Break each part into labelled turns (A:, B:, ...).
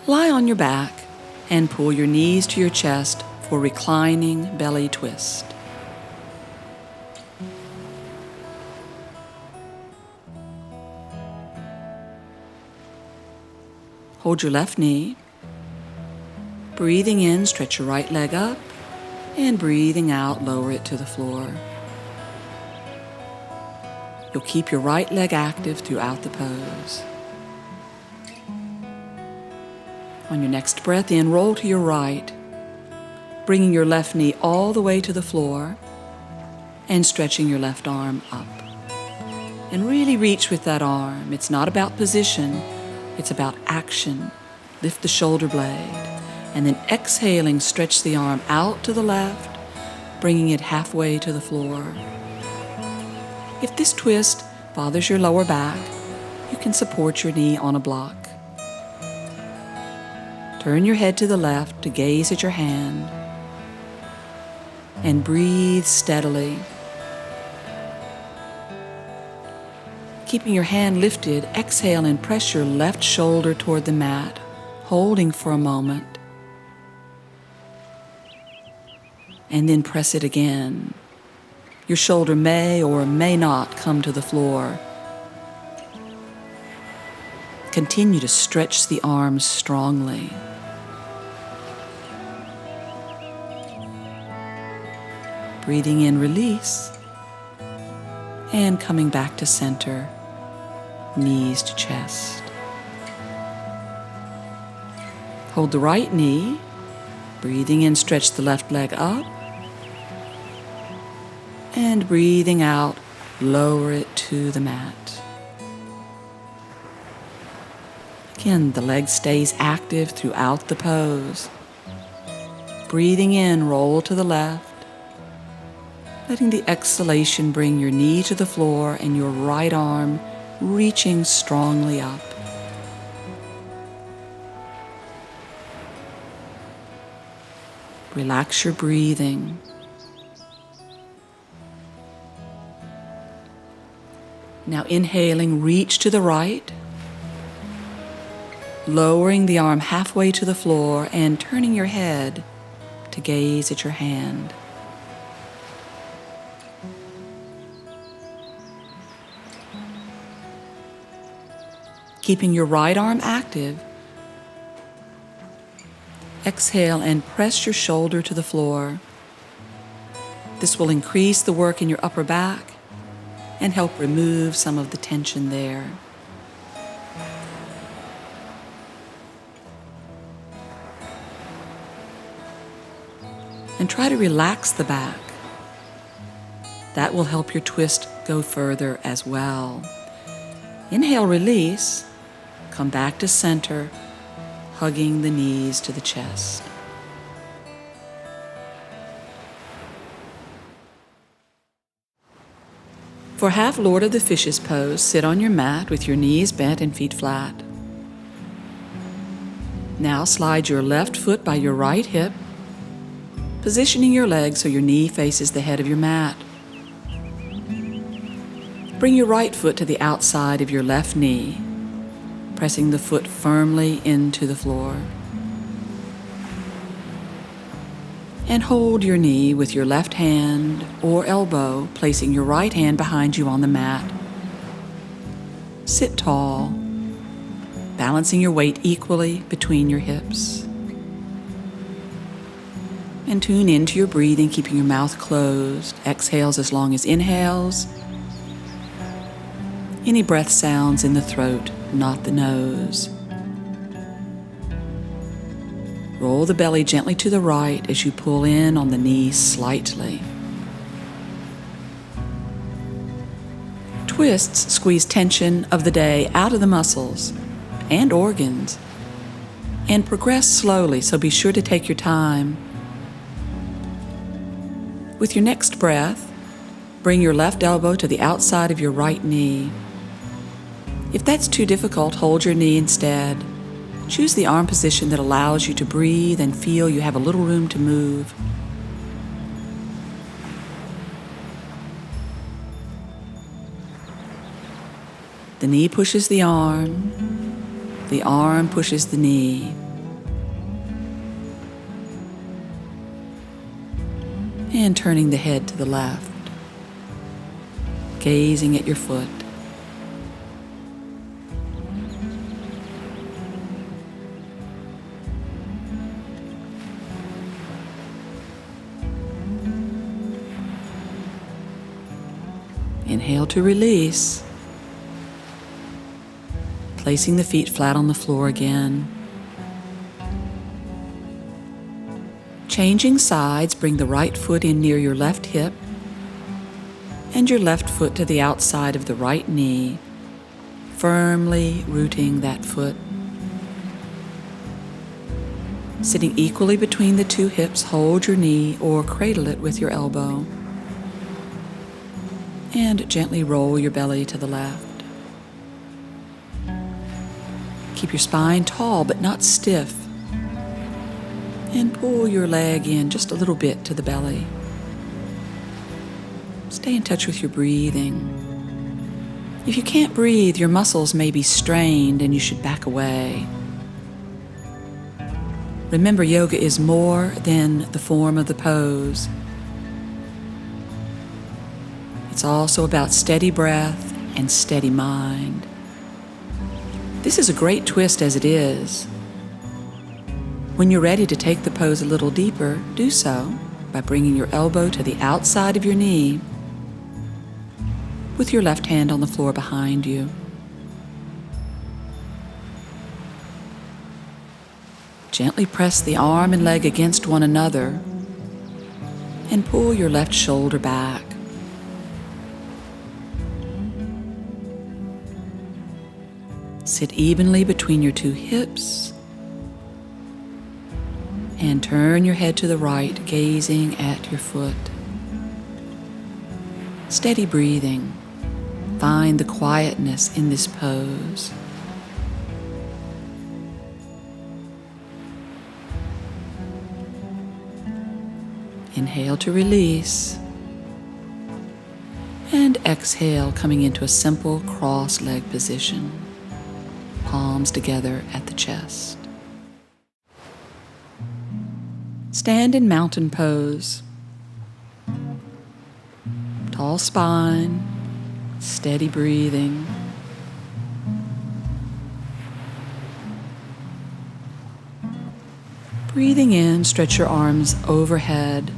A: Lie on your back and pull your knees to your chest for reclining belly twist. Hold your left knee. Breathing in, stretch your right leg up, and breathing out, lower it to the floor. You'll keep your right leg active throughout the pose. On your next breath in, roll to your right, bringing your left knee all the way to the floor and stretching your left arm up. And really reach with that arm. It's not about position, it's about action. Lift the shoulder blade. And then exhaling, stretch the arm out to the left, bringing it halfway to the floor. If this twist bothers your lower back, you can support your knee on a block. Turn your head to the left to gaze at your hand and breathe steadily. Keeping your hand lifted, exhale and press your left shoulder toward the mat, holding for a moment. And then press it again. Your shoulder may or may not come to the floor. Continue to stretch the arms strongly. Breathing in, release. And coming back to center, knees to chest. Hold the right knee. Breathing in, stretch the left leg up. And breathing out, lower it to the mat. Again, the leg stays active throughout the pose. Breathing in, roll to the left. Letting the exhalation bring your knee to the floor and your right arm reaching strongly up. Relax your breathing. Now inhaling, reach to the right, lowering the arm halfway to the floor and turning your head to gaze at your hand. Keeping your right arm active, exhale and press your shoulder to the floor. This will increase the work in your upper back and help remove some of the tension there. And try to relax the back. That will help your twist go further as well. Inhale, release. Come back to center, hugging the knees to the chest. For half Lord of the Fishes pose, sit on your mat with your knees bent and feet flat. Now slide your left foot by your right hip, positioning your leg so your knee faces the head of your mat. Bring your right foot to the outside of your left knee, pressing the foot firmly into the floor. And hold your knee with your left hand or elbow, placing your right hand behind you on the mat. Sit tall, balancing your weight equally between your hips. And tune into your breathing, keeping your mouth closed. Exhales as long as inhales. Any breath sounds in the throat, not the nose. Roll the belly gently to the right as you pull in on the knees slightly. Twists squeeze tension of the day out of the muscles and organs and progress slowly, so be sure to take your time. With your next breath, bring your left elbow to the outside of your right knee. If that's too difficult, hold your knee instead. Choose the arm position that allows you to breathe and feel you have a little room to move. The knee pushes the arm pushes the knee. and turning the head to the left, gazing at your foot. Inhale to release, placing the feet flat on the floor again. Changing sides, bring the right foot in near your left hip and your left foot to the outside of the right knee, firmly rooting that foot. Sitting equally between the two hips, hold your knee or cradle it with your elbow. And gently roll your belly to the left. Keep your spine tall but not stiff. And pull your leg in just a little bit to the belly. Stay in touch with your breathing. If you can't breathe, your muscles may be strained and you should back away. Remember, yoga is more than the form of the pose. It's also about steady breath and steady mind. This is a great twist as it is. When you're ready to take the pose a little deeper, do so by bringing your elbow to the outside of your knee with your left hand on the floor behind you. Gently press the arm and leg against one another and pull your left shoulder back. Sit evenly between your two hips and turn your head to the right, gazing at your foot. Steady breathing. Find the quietness in this pose. Inhale to release. And exhale, coming into a simple cross-leg position. Palms together at the chest. Stand in mountain pose. Tall spine, steady breathing. Breathing in, stretch your arms overhead.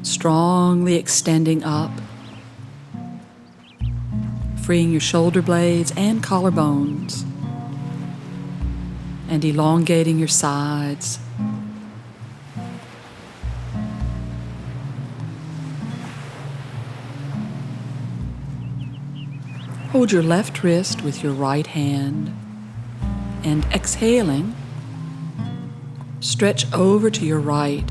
A: Strongly extending up. Freeing your shoulder blades and collarbones, and elongating your sides. Hold your left wrist with your right hand, and exhaling, stretch over to your right.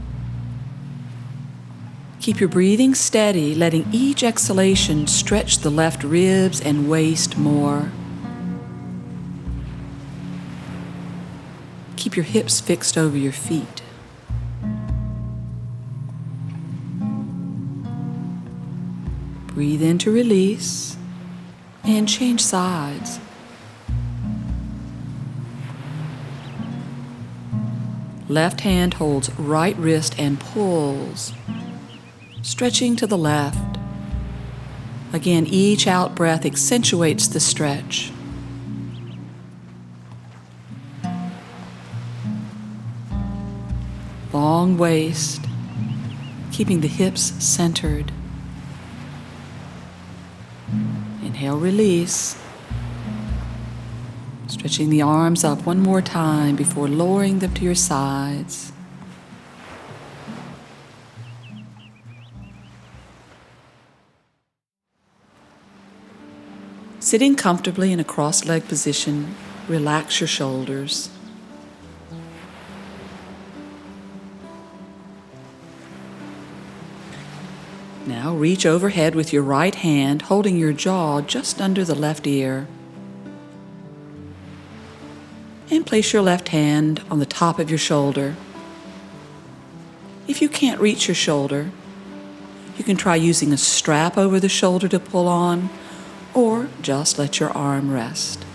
A: Keep your breathing steady, letting each exhalation stretch the left ribs and waist more. Keep your hips fixed over your feet. Breathe in to release and change sides. Left hand holds right wrist and pulls, stretching to the left. Again, each out breath accentuates the stretch. Long waist, keeping the hips centered. Inhale, release. Stretching the arms up one more time before lowering them to your sides. Sitting comfortably in a cross-legged position, relax your shoulders. Now reach overhead with your right hand, holding your jaw just under the left ear. And place your left hand on the top of your shoulder. If you can't reach your shoulder, you can try using a strap over the shoulder to pull on, or just let your arm rest.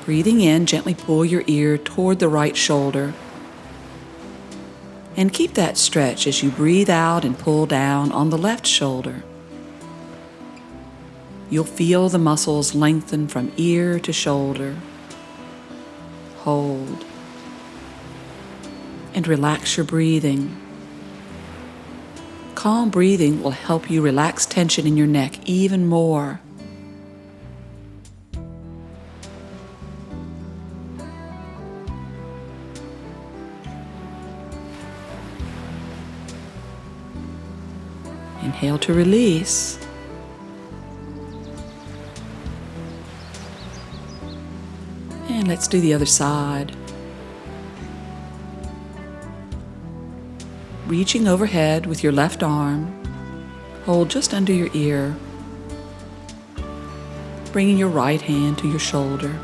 A: Breathing in, gently pull your ear toward the right shoulder. And keep that stretch as you breathe out and pull down on the left shoulder. You'll feel the muscles lengthen from ear to shoulder. Hold. And relax your breathing. Calm breathing will help you relax tension in your neck even more. Inhale to release. And let's do the other side. Reaching overhead with your left arm, hold just under your ear. Bringing your right hand to your shoulder.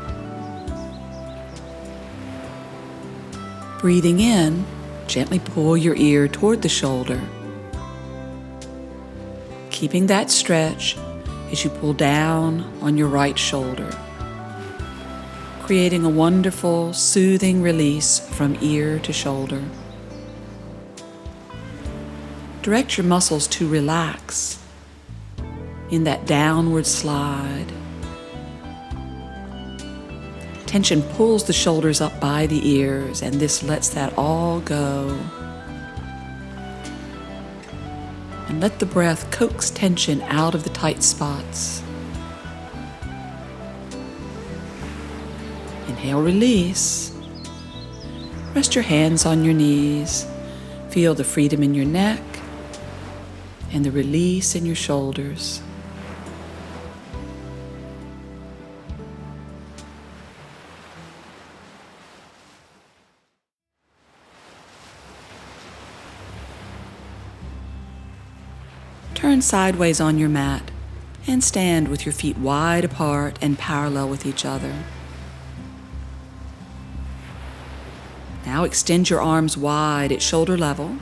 A: Breathing in, gently pull your ear toward the shoulder. Keeping that stretch as you pull down on your right shoulder, creating a wonderful, soothing release from ear to shoulder. Direct your muscles to relax in that downward slide. Tension pulls the shoulders up by the ears, and this lets that all go. And let the breath coax tension out of the tight spots. Inhale, release. Rest your hands on your knees. Feel the freedom in your neck and the release in your shoulders. Turn sideways on your mat and stand with your feet wide apart and parallel with each other. Now extend your arms wide at shoulder level,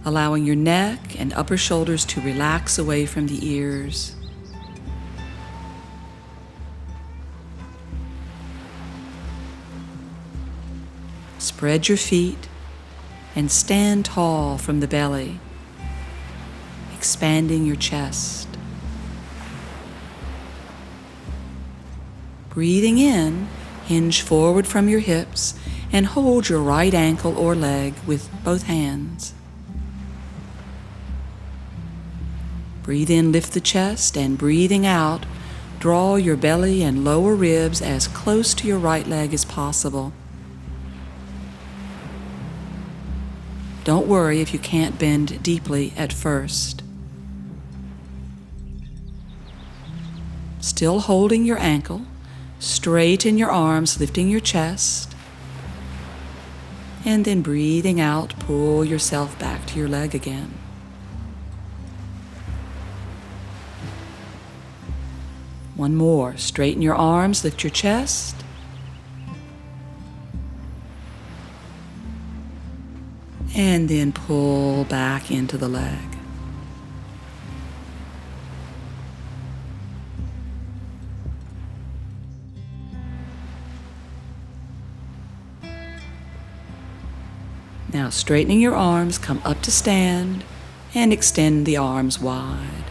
A: allowing your neck and upper shoulders to relax away from the ears. Spread your feet and stand tall from the belly, expanding your chest. Breathing in, hinge forward from your hips and hold your right ankle or leg with both hands. Breathe in, lift the chest, and breathing out, draw your belly and lower ribs as close to your right leg as possible. Don't worry if you can't bend deeply at first. Still holding your ankle, straighten your arms, lifting your chest, and then breathing out, pull yourself back to your leg again. One more, straighten your arms, lift your chest, and then pull back into the leg. Now straightening your arms, come up to stand and extend the arms wide.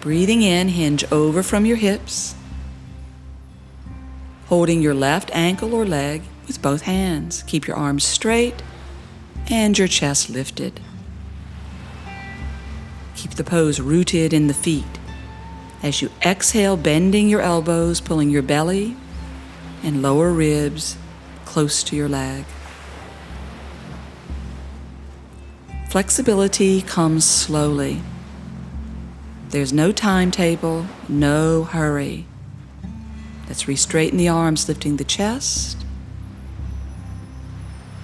A: Breathing in, hinge over from your hips, holding your left ankle or leg with both hands. Keep your arms straight and your chest lifted. Keep the pose rooted in the feet. As you exhale, bending your elbows, pulling your belly and lower ribs close to your leg. Flexibility comes slowly. There's no timetable, no hurry. Let's re-straighten the arms, lifting the chest.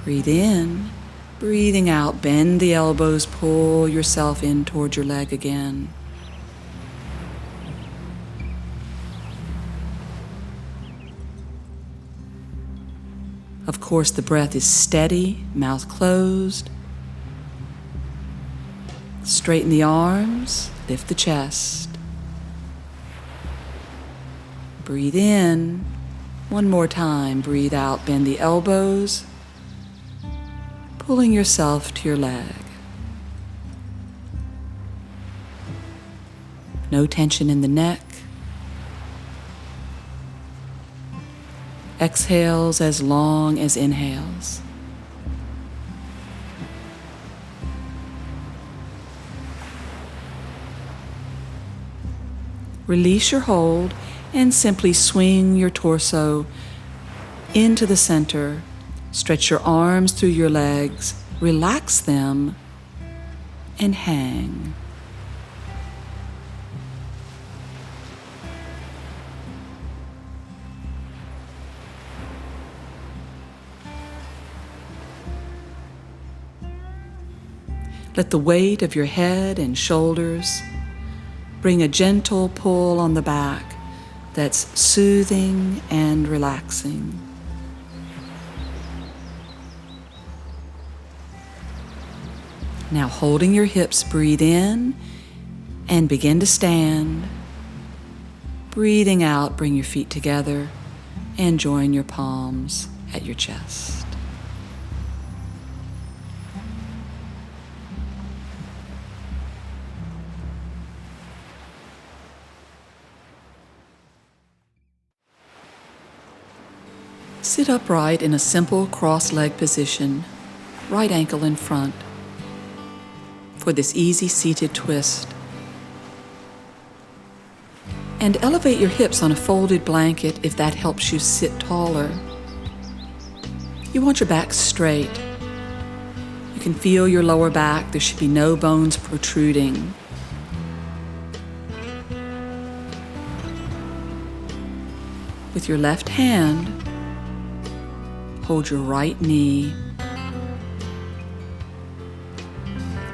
A: Breathe in, breathing out, bend the elbows, pull yourself in toward your leg again. Of course, the breath is steady, mouth closed. Straighten the arms, lift the chest. Breathe in One more time, breathe out, bend the elbows, pulling yourself to your leg. No tension in the neck. Exhales as long as inhales. Release your hold and simply swing your torso into the center. Stretch your arms through your legs, relax them, and hang. Let the weight of your head and shoulders bring a gentle pull on the back that's soothing and relaxing. Now, holding your hips, breathe in and begin to stand. Breathing out, bring your feet together and join your palms at your chest. Sit upright in a simple cross-leg position, right ankle in front, for this easy seated twist. And elevate your hips on a folded blanket if that helps you sit taller. You want your back straight. You can feel your lower back. There should be no bones protruding. With your left hand, hold your right knee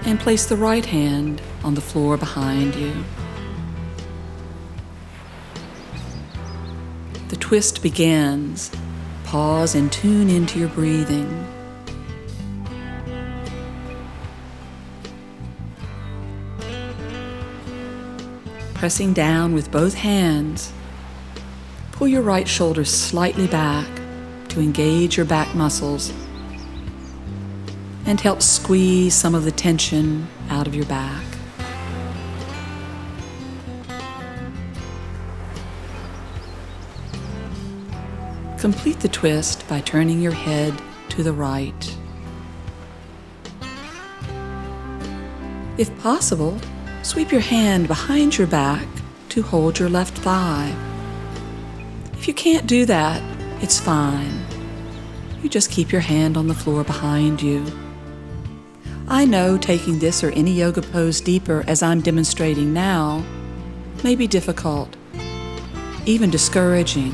A: and place the right hand on the floor behind you. The twist begins. Pause and tune into your breathing. Pressing down with both hands, pull your right shoulder slightly back to engage your back muscles and help squeeze some of the tension out of your back. Complete the twist by turning your head to the right. If possible, sweep your hand behind your back to hold your left thigh. If you can't do that, it's fine. You just keep your hand on the floor behind you. I know taking this or any yoga pose deeper, as I'm demonstrating now, may be difficult, even discouraging.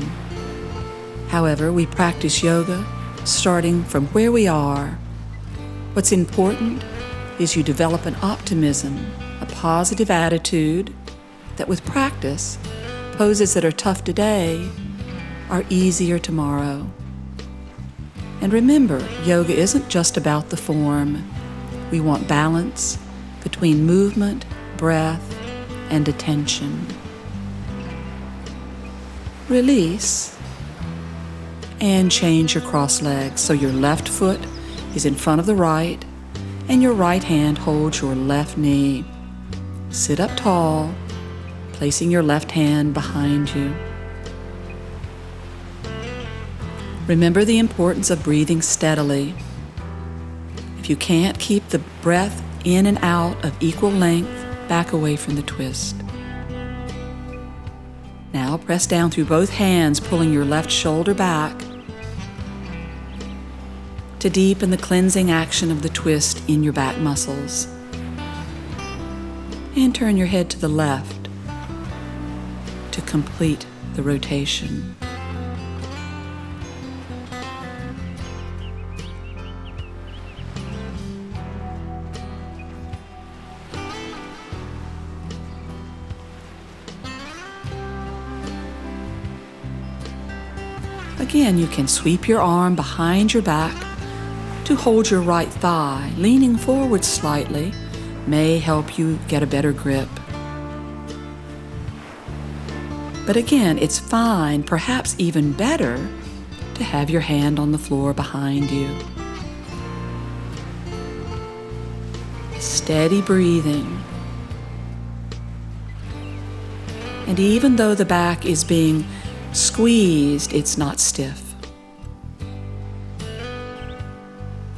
A: However, we practice yoga starting from where we are. What's important is you develop an optimism, a positive attitude that with practice, poses that are tough today are easier tomorrow. And remember, yoga isn't just about the form. We want balance between movement, breath, and attention. Release and change your cross legs so your left foot is in front of the right and your right hand holds your left knee. Sit up tall, placing your left hand behind you. Remember the importance of breathing steadily. If you can't keep the breath in and out of equal length, back away from the twist. Now press down through both hands, pulling your left shoulder back to deepen the cleansing action of the twist in your back muscles. And turn your head to the left to complete the rotation. Again, you can sweep your arm behind your back to hold your right thigh. Leaning forward slightly may help you get a better grip. But again, it's fine, perhaps even better, to have your hand on the floor behind you. Steady breathing. And even though the back is being squeezed, it's not stiff.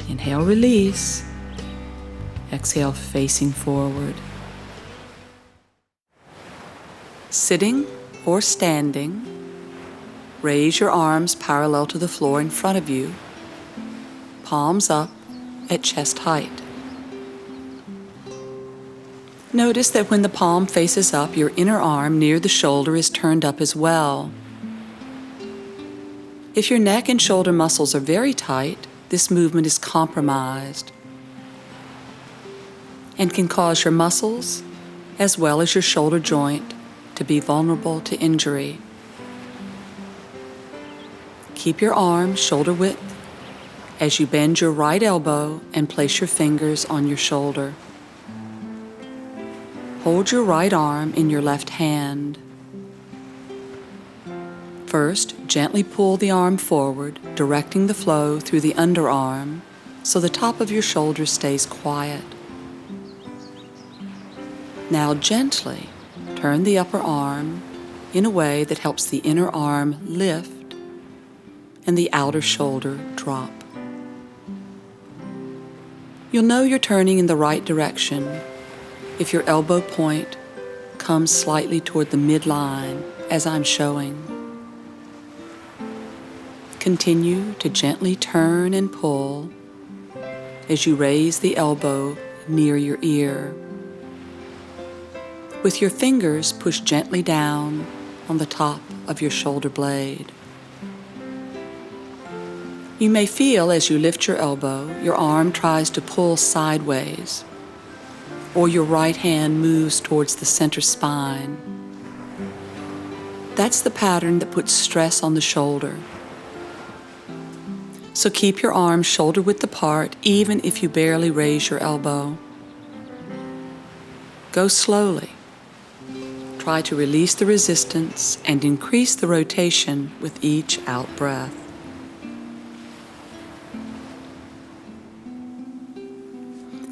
A: Inhale, release. Exhale, facing forward. Sitting or standing, raise your arms parallel to the floor in front of you, palms up at chest height. Notice that when the palm faces up, your inner arm near the shoulder is turned up as well. If your neck and shoulder muscles are very tight, this movement is compromised and can cause your muscles, as well as your shoulder joint, to be vulnerable to injury. Keep your arms shoulder width as you bend your right elbow and place your fingers on your shoulder. Hold your right arm in your left hand. First, gently pull the arm forward, directing the flow through the underarm so the top of your shoulder stays quiet. Now gently turn the upper arm in a way that helps the inner arm lift and the outer shoulder drop. You'll know you're turning in the right direction if your elbow point comes slightly toward the midline as I'm showing. Continue to gently turn and pull as you raise the elbow near your ear. With your fingers, push gently down on the top of your shoulder blade. You may feel as you lift your elbow, your arm tries to pull sideways, or your right hand moves towards the center spine. That's the pattern that puts stress on the shoulder. So keep your arms shoulder width apart, even if you barely raise your elbow. Go slowly. Try to release the resistance and increase the rotation with each out breath.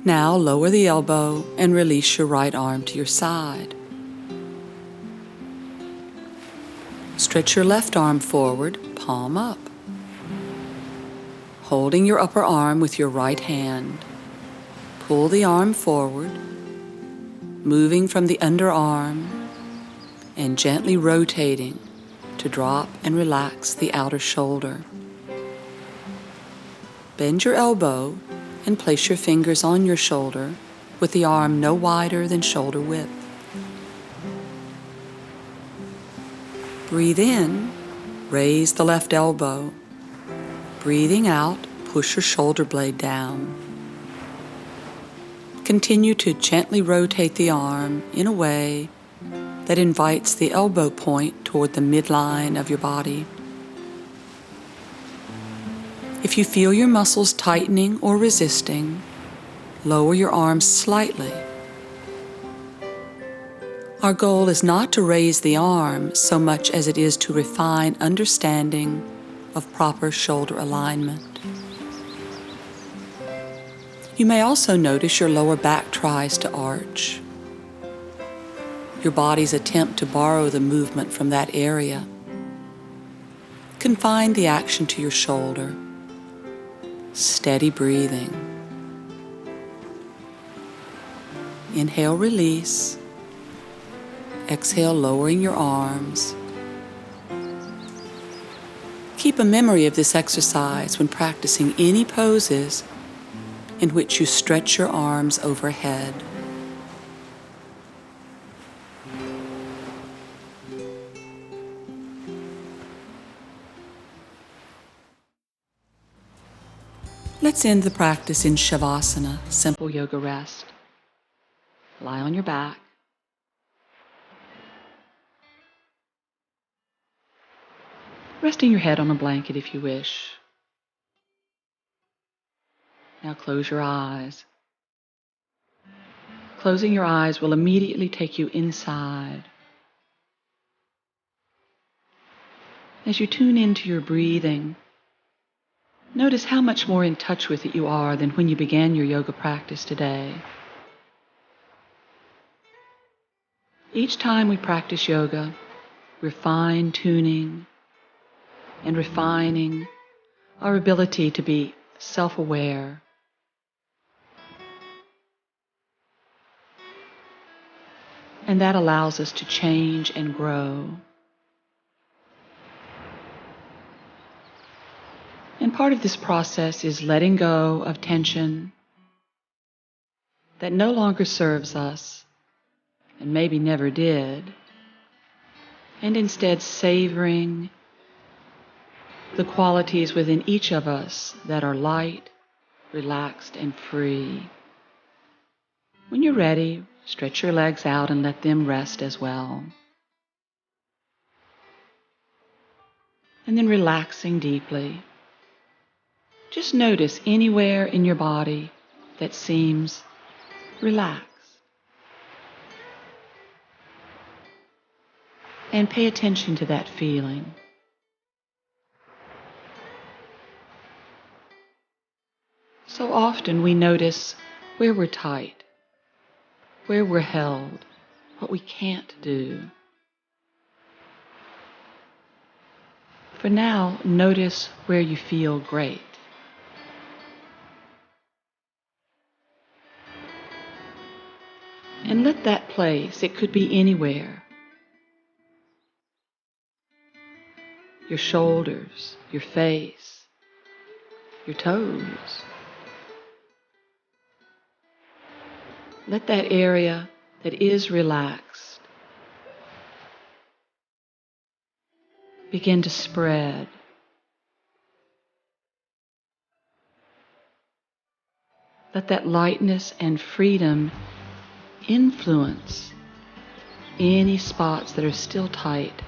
A: Now lower the elbow and release your right arm to your side. Stretch your left arm forward, palm up. Holding your upper arm with your right hand, pull the arm forward, moving from the underarm and gently rotating to drop and relax the outer shoulder. Bend your elbow and place your fingers on your shoulder with the arm no wider than shoulder width. Breathe in, raise the left elbow. Breathing out, push your shoulder blade down. Continue to gently rotate the arm in a way that invites the elbow point toward the midline of your body. If you feel your muscles tightening or resisting, lower your arms slightly. Our goal is not to raise the arm so much as it is to refine understanding of proper shoulder alignment. You may also notice your lower back tries to arch. Your body's attempt to borrow the movement from that area. Confine the action to your shoulder. Steady breathing. Inhale, release. Exhale, lowering your arms. Keep a memory of this exercise when practicing any poses in which you stretch your arms overhead. Let's end the practice in Shavasana, simple yoga rest. Lie on your back. Resting your head on a blanket if you wish. Now close your eyes. Closing your eyes will immediately take you inside. As you tune into your breathing, notice how much more in touch with it you are than when you began your yoga practice today. Each time we practice yoga, we're fine-tuning and refining our ability to be self-aware. And that allows us to change and grow. And part of this process is letting go of tension that no longer serves us and maybe never did, and instead savoring the qualities within each of us that are light, relaxed, and free. When you're ready, stretch your legs out and let them rest as well. And then relaxing deeply. Just notice anywhere in your body that seems relaxed. And pay attention to that feeling. So often we notice where we're tight, where we're held, what we can't do. For now, notice where you feel great. And let that place, it could be anywhere, your shoulders, your face, your toes. Let that area that is relaxed begin to spread. Let that lightness and freedom influence any spots that are still tight.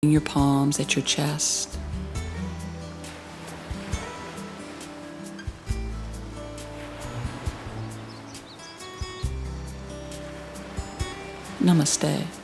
A: Your palms at your chest. Namaste.